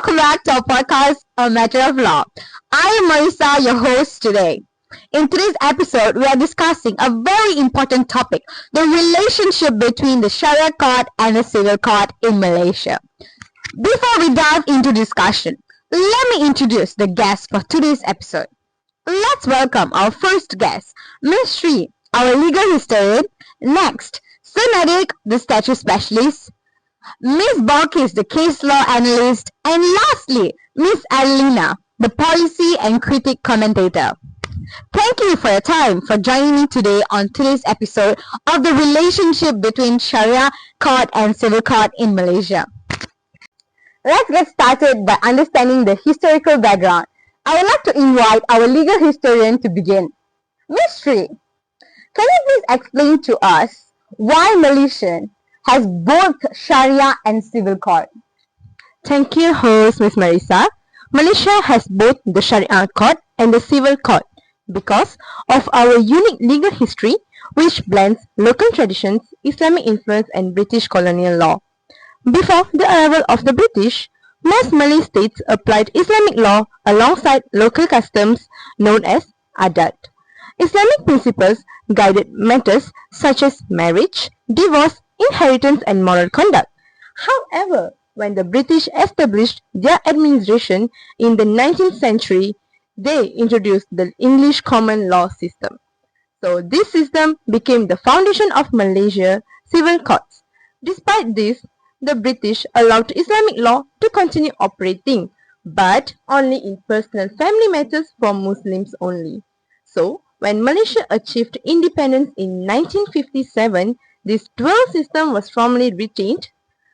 welcome back to our podcast, A Matter of Law. I am Marisa, your host today. In today's episode, we are discussing a very important topic, the relationship between the Sharia court and the civil court in Malaysia. Before we dive into discussion, let me introduce the guest for today's episode. Let's welcome our first guest, Ms. Sri, our legal historian. Next, Nadik, the statute specialist, Ms. Balkis, the case law analyst, and lastly, Ms. Adelina, the policy and critic commentator. Thank you for your time for joining me today on today's episode of the relationship between Sharia court and civil court in Malaysia. Let's get started by understanding the historical background. I would like to invite our legal historian to begin. Ms. Sri, can you please explain to us why Malaysia has both Sharia and civil court? Thank you, host Ms. Marisa. Malaysia has both the Sharia court and the civil court because of our unique legal history, which blends local traditions, Islamic influence, and British colonial law. Before the arrival of the British, most Malay states applied Islamic law alongside local customs known as adat. Islamic principles guided matters such as marriage, divorce, inheritance, and moral conduct. However, when the British established their administration in the 19th century, they introduced the English common law system. So this system became the foundation of Malaysia civil courts. Despite this, the British allowed Islamic law to continue operating, but only in personal family matters for Muslims only. So, when Malaysia achieved independence in 1957, this dual system was formally retained.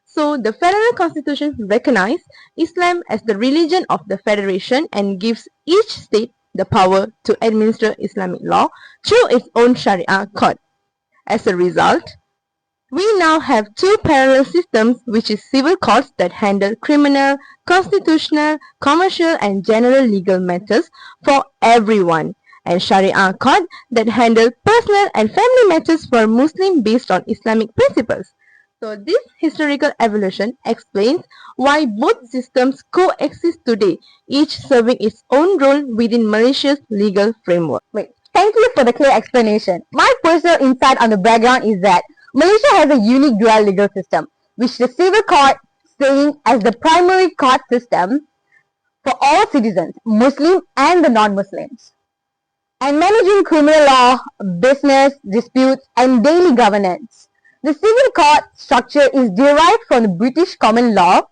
So, the Federal Constitution recognized Islam as the religion of the Federation and gives each state the power to administer Islamic law through its own Sharia court. As a result, we now have two parallel systems, which is civil courts that handle criminal, constitutional, commercial, and general legal matters for everyone, and Sharia court that handle personal and family matters for Muslims based on Islamic principles. So this historical evolution explains why both systems coexist today, each serving its own role within Malaysia's legal framework. Thank you for the clear explanation. My personal insight on the background is that Malaysia has a unique dual legal system, which the civil court serving as the primary court system for all citizens, Muslim and the non-Muslims, and managing criminal law, business, disputes, and daily governance. The civil court structure is derived from the British common law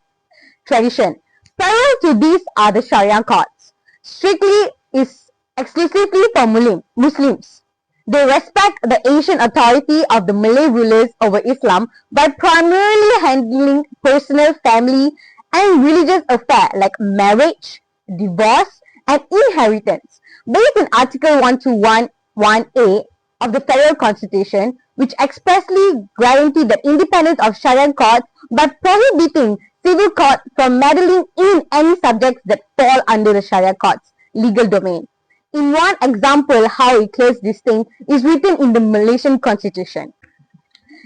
tradition. Parallel to these are the Sharia courts, strictly is exclusively for Muslims. They respect the ancient authority of the Malay rulers over Islam by primarily handling personal, family, and religious affairs like marriage, divorce, and inheritance. Based on Article 121(a) of the Federal Constitution, which expressly guaranteed the independence of Sharia courts by prohibiting civil courts from meddling in any subjects that fall under the Sharia court's legal domain. In one example, how it clears this thing is written in the Malaysian Constitution.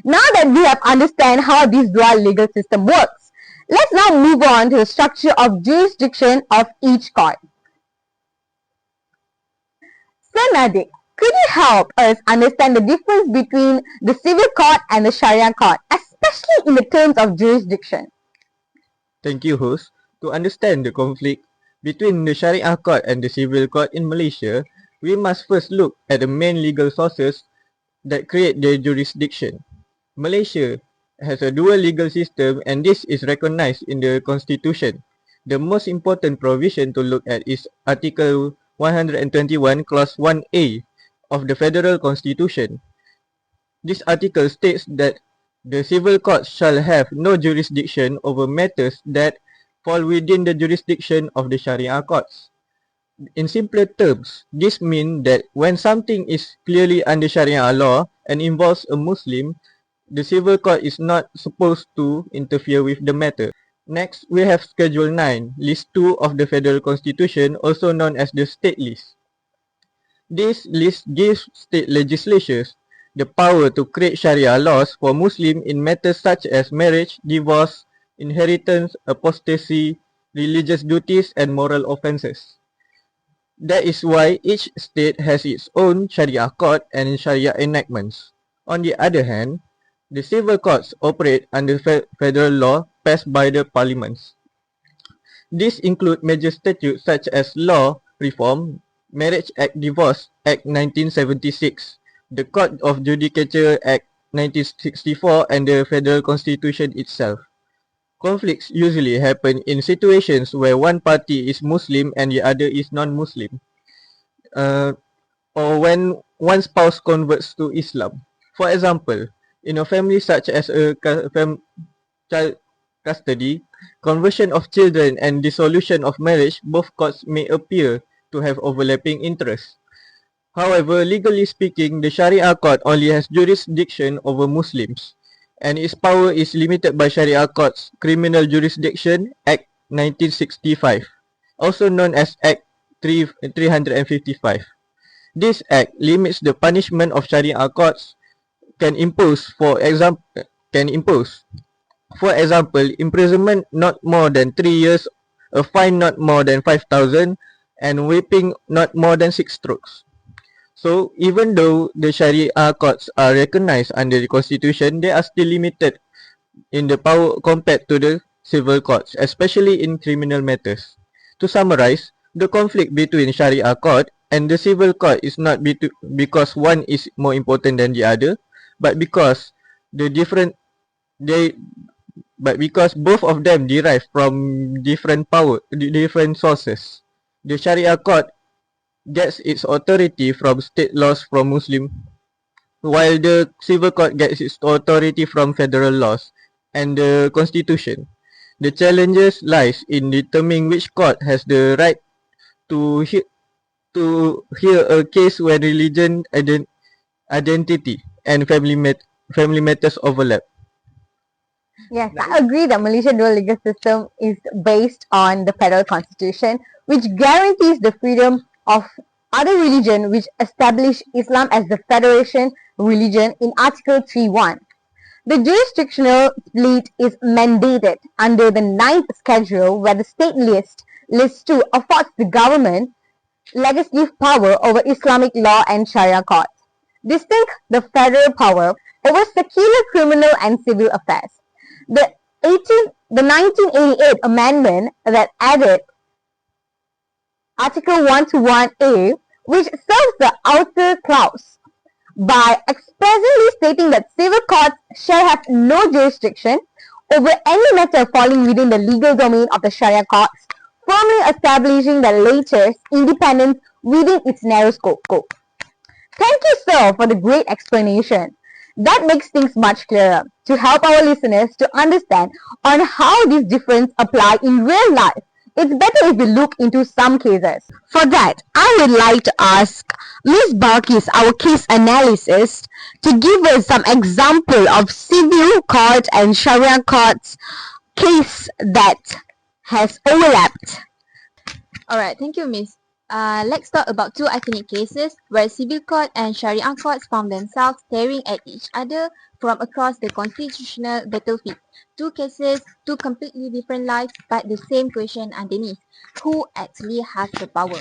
Now that we have understand how this dual legal system works, let's now move on to the structure of jurisdiction of each court. Sir Nadik, could you help us understand the difference between the civil court and the Sharia court, especially in the terms of jurisdiction? Thank you, host. To understand the conflict between the Sharia court and the civil court in Malaysia, we must first look at the main legal sources that create their jurisdiction. Malaysia has a dual legal system, and this is recognized in the Constitution. The most important provision to look at is Article 121, Clause 1A of the Federal Constitution. This article states that the civil courts shall have no jurisdiction over matters that fall within the jurisdiction of the Sharia courts. In simpler terms, this means that when something is clearly under Sharia law and involves a Muslim, the civil court is not supposed to interfere with the matter. Next, we have Schedule 9, List 2 of the Federal Constitution, also known as the State List. This list gives state legislatures the power to create Sharia laws for Muslims in matters such as marriage, divorce, inheritance, apostasy, religious duties, and moral offences. That is why each state has its own Sharia court and Sharia enactments. On the other hand, the civil courts operate under federal law passed by the parliaments. These include major statutes such as Law Reform, Marriage Act Divorce Act 1976, the Court of Judicature Act 1964, and the Federal Constitution itself. Conflicts usually happen in situations where one party is Muslim and the other is non-Muslim, or when one spouse converts to Islam. For example, in a family such as a child custody, conversion of children, and dissolution of marriage, both courts may appear to have overlapping interests. However, legally speaking, the Sharia court only has jurisdiction over Muslims, and its power is limited by Sharia Court's Criminal Jurisdiction Act 1965, also known as Act 355. This act limits the punishment of Sharia courts can impose, for example, imprisonment not more than 3 years, a fine not more than 5,000, and whipping not more than 6 strokes. So, even though the Sharia courts are recognized under the Constitution, they are still limited in the power compared to the civil courts, especially in criminal matters. To summarize, the conflict between Sharia court and the civil court is not because one is more important than the other, but because because both of them derive from different sources. The Sharia court gets its authority from state laws from Muslim, while the civil court gets its authority from federal laws and the constitution. The challenges lies in determining which court has the right to hear a case when religion, identity, and family matters overlap. Yes, I agree that Malaysian dual legal system is based on the federal constitution, which guarantees the freedom of other religion, which establish Islam as the federation religion in Article 3.1. The jurisdictional split is mandated under the 9th schedule, where the state list 2 affords the government legislative power over Islamic law and Sharia courts, distinct the federal power over secular criminal and civil affairs. The 1988 amendment that added Article 121A, which serves the outer clause by expressly stating that civil courts shall have no jurisdiction over any matter falling within the legal domain of the Sharia courts, firmly establishing the latter's independence within its narrow scope. Thank you, sir, for the great explanation. That makes things much clearer to help our listeners to understand on how these differences apply in real life. It's better if we look into some cases. For that, I would like to ask Ms. Balkis, our case analyst, to give us some example of civil court and Sharia courts case that has overlapped. Alright, thank you, Miss. Let's talk about two iconic cases where civil court and Sharia courts found themselves staring at each other from across the constitutional battlefield. Two cases, two completely different lives, but the same question underneath: who actually has the power?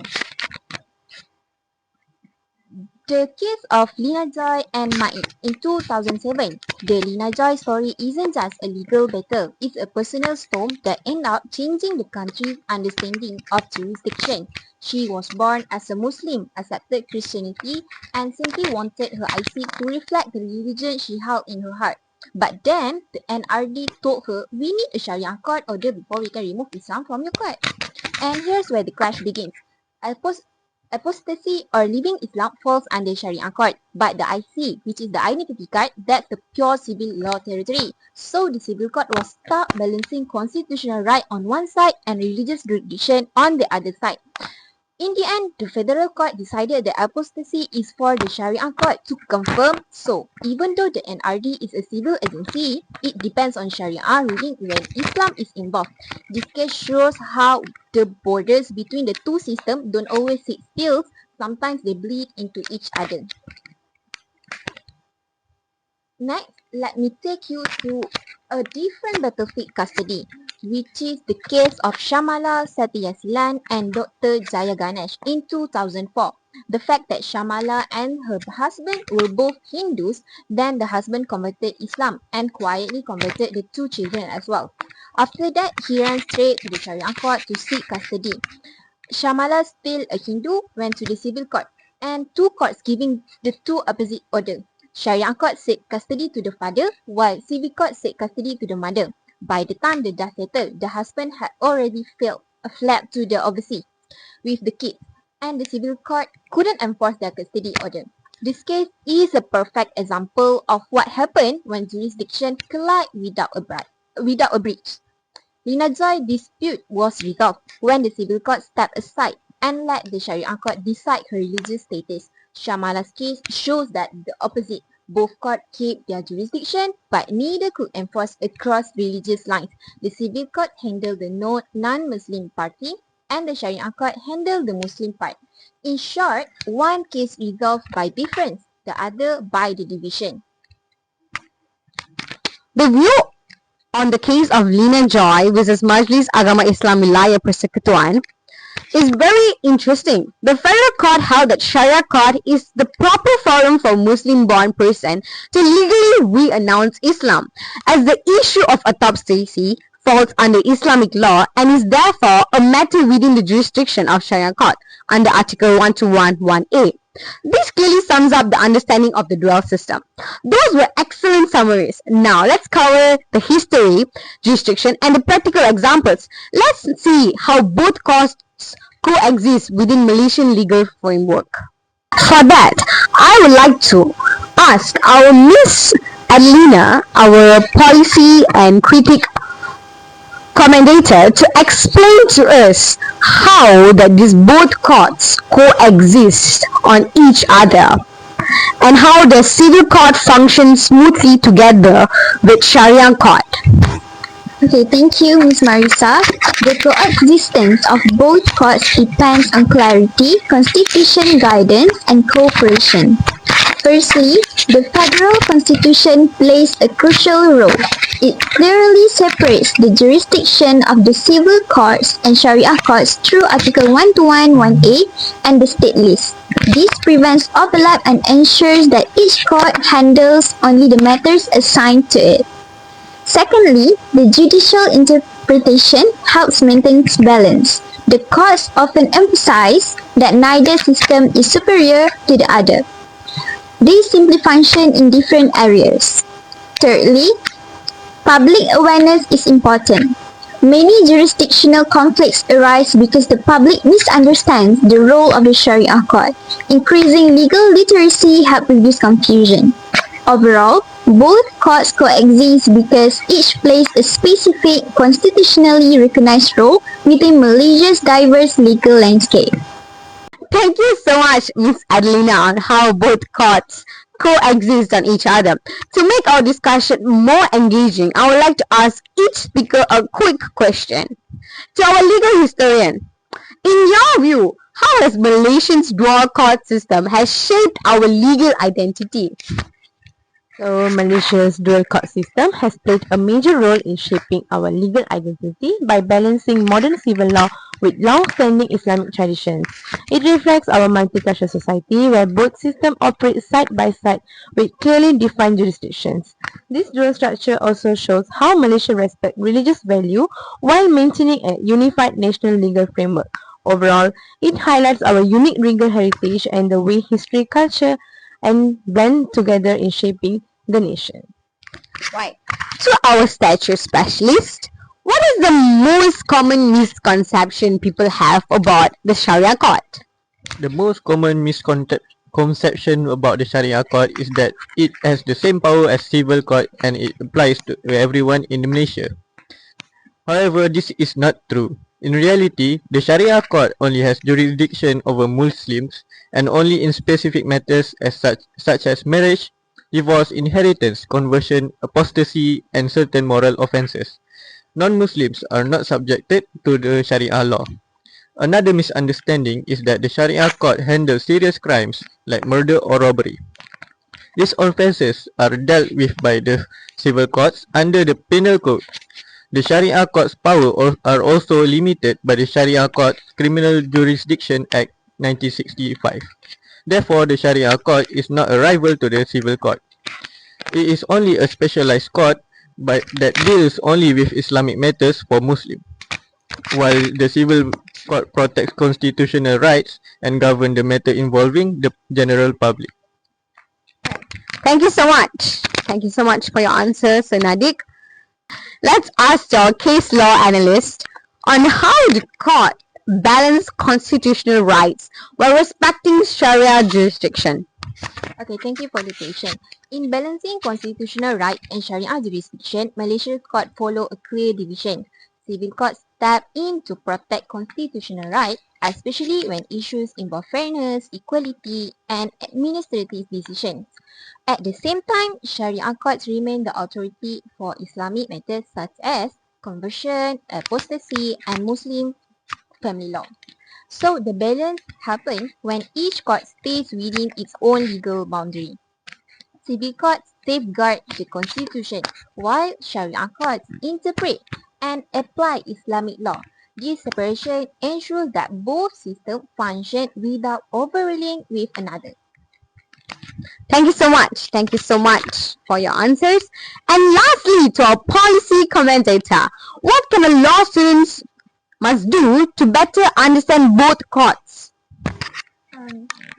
The case of Lina Joy and Ma'in in 2007. The Lina Joy story isn't just a legal battle, it's a personal storm that ended up changing the country's understanding of jurisdiction. She was born as a Muslim, accepted Christianity, and simply wanted her IC to reflect the religion she held in her heart. But then, the NRD told her, we need a Sharia court order before we can remove Islam from your court. And here's where the clash begins. Apostasy or leaving Islam falls under Sharia court, but the IC, which is the identity card, that's the pure civil law territory. So the civil court was stuck balancing constitutional right on one side and religious jurisdiction on the other side. In the end, the federal court decided that apostasy is for the Sharia court to confirm. So, even though the NRD is a civil agency, it depends on Sharia ruling when Islam is involved. This case shows how the borders between the two systems don't always sit still. Sometimes they bleed into each other. Next, let me take you to a different battlefield custody. which is the case of Shamala Satyasilan and Dr. Jaya Ganesh in 2004. The fact that Shamala and her husband were both Hindus, then the husband converted Islam and quietly converted the two children as well. After that, he ran straight to the Sharia court to seek custody. Shamala, still a Hindu, went to the civil court and two courts giving the two opposite order. Sharia court said custody to the father, while civil court said custody to the mother. By the time the dust settled, the husband had already fled to the overseas with the kids, and the civil court couldn't enforce their custody order. This case is a perfect example of what happened when jurisdiction collide without a breach. Lina Joy dispute was resolved when the civil court stepped aside and let the Sharia court decide her religious status. Shamala's case shows that the opposite. Both courts kept their jurisdiction, but neither could enforce across religious lines. The civil court handled the non-Muslim party, and the Sharia court handled the Muslim part. In short, one case resolved by difference, the other by the division. The view on the case of Lina Joy versus Majlis Agama Islam Wilayah Persekutuan is very interesting. The federal court held that Sharia court is the proper forum for Muslim-born person to legally re-announce Islam, as the issue of autopsy falls under Islamic law and is therefore a matter within the jurisdiction of Sharia court under Article 1211A. This clearly sums up the understanding of the dual system. Those were excellent summaries. Now let's cover the history, jurisdiction, and the practical examples. Let's see how both courts coexist within Malaysian legal framework. For that, I would like to ask our Miss Adelina, our policy and critic commentator, to explain to us how that these both courts coexist on each other and how the civil court functions smoothly together with Sharia court. Okay, thank you, Ms. Marisa. The coexistence of both courts depends on clarity, constitution guidance, and cooperation. Firstly, the federal constitution plays a crucial role. It clearly separates the jurisdiction of the civil courts and Sharia courts through Article 1211A and the state list. This prevents overlap and ensures that each court handles only the matters assigned to it. Secondly, the judicial interpretation helps maintain balance. The courts often emphasize that neither system is superior to the other. They simply function in different areas. Thirdly, public awareness is important. Many jurisdictional conflicts arise because the public misunderstands the role of the Sharia court. Increasing legal literacy helps reduce confusion. Overall, both courts coexist because each plays a specific constitutionally recognized role within Malaysia's diverse legal landscape. Thank you so much, Miss Adelina, on how both courts coexist on each other. To make our discussion more engaging, I would like to ask each speaker a quick question. To our legal historian, in your view, how has Malaysia's dual court system has shaped our legal identity? So, Malaysia's dual court system has played a major role in shaping our legal identity by balancing modern civil law with long-standing Islamic traditions. It reflects our multicultural society where both systems operate side by side with clearly defined jurisdictions. This dual structure also shows how Malaysia respects religious value while maintaining a unified national legal framework. Overall, it highlights our unique legal heritage and the way history, culture, and blend together in shaping the nation. Right. To our statute specialist, what is the most common misconception people have about the Sharia court? The most common misconception about the Sharia court is that it has the same power as civil court and it applies to everyone in Malaysia. However, this is not true. In reality, the Sharia court only has jurisdiction over Muslims and only in specific matters such as marriage, divorce, inheritance, conversion, apostasy, and certain moral offences. Non-Muslims are not subjected to the Sharia law. Another misunderstanding is that the Sharia court handles serious crimes like murder or robbery. These offences are dealt with by the civil courts under the penal code. The Sharia court's power are also limited by the Sharia Court Criminal Jurisdiction Act 1965. Therefore, the Sharia court is not a rival to the civil court. It is only a specialized court that deals only with Islamic matters for Muslims, while the civil court protects constitutional rights and governs the matter involving the general public. Thank you so much. Thank you so much for your answers, Nadik. Let's ask our case law analyst on how the court balance constitutional rights while respecting Sharia jurisdiction. Okay, thank you for the question. In balancing constitutional right and Sharia jurisdiction, Malaysian court follow a clear division. Civil courts step in to protect constitutional rights, especially when issues involve fairness, equality, and administrative decisions. At the same time, Sharia courts remain the authority for Islamic matters such as conversion, apostasy, and Muslim family law. So the balance happens when each court stays within its own legal boundary. Civil courts safeguard the constitution, while Sharia courts interpret and apply Islamic law. This separation ensures that both systems function without overruling with another. Thank you so much. Thank you so much for your answers. And lastly, to our policy commentator, what can a law students must do to better understand both courts?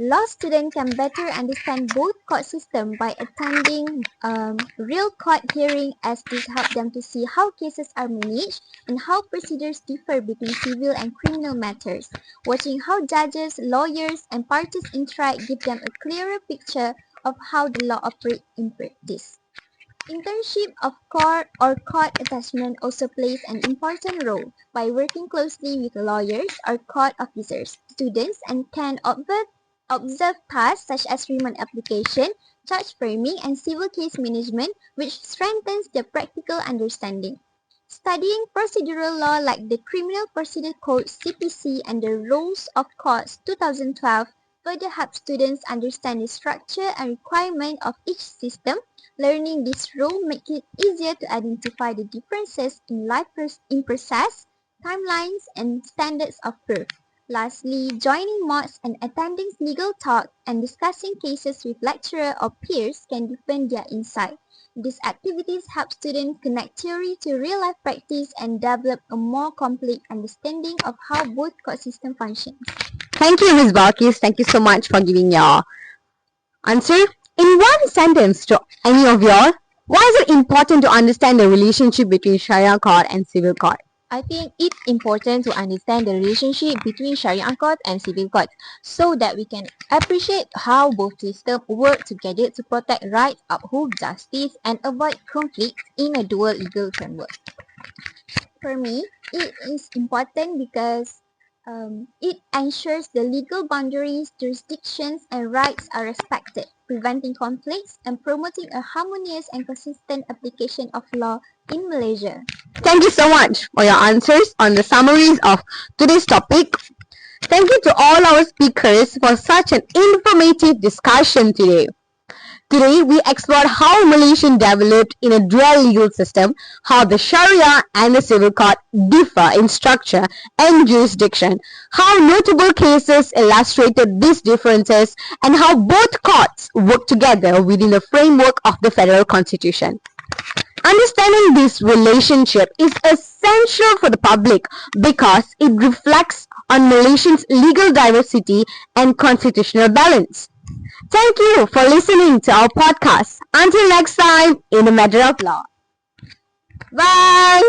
Law students can better understand both court systems by attending real court hearing, as this helps them to see how cases are managed and how procedures differ between civil and criminal matters. Watching how judges, lawyers, and parties interact gives them a clearer picture of how the law operates in practice. Internship of court or court attachment also plays an important role by working closely with lawyers or court officers. Students and can observe tasks such as remand application, charge framing, and civil case management, which strengthens their practical understanding. Studying procedural law like the Criminal Procedure Code (CPC) and the Rules of Courts 2012 further helps students understand the structure and requirement of each system. Learning this rule makes it easier to identify the differences in process, timelines, and standards of proof. Lastly, joining mocks and attending legal talk and discussing cases with lecturer or peers can deepen their insight. These activities help students connect theory to real-life practice and develop a more complete understanding of how both court systems function. Thank you, Ms. Balkis. Thank you so much for giving your answer. In one sentence to any of y'all, why is it important to understand the relationship between Sharia court and civil court? I think it's important to understand the relationship between Sharia court and civil court so that we can appreciate how both systems work together to protect rights, uphold justice, and avoid conflict in a dual legal framework. For me, it is important because it ensures the legal boundaries, jurisdictions, and rights are respected, preventing conflicts and promoting a harmonious and consistent application of law in Malaysia. Thank you so much for your answers on the summaries of today's topic. Thank you to all our speakers for such an informative discussion today. Today, we explored how Malaysia developed in a dual legal system, how the Sharia and the civil court differ in structure and jurisdiction, how notable cases illustrated these differences, and how both courts work together within the framework of the Federal Constitution. Understanding this relationship is essential for the public because it reflects on Malaysia's legal diversity and constitutional balance. Thank you for listening to our podcast. Until next time, in a matter of law. Bye!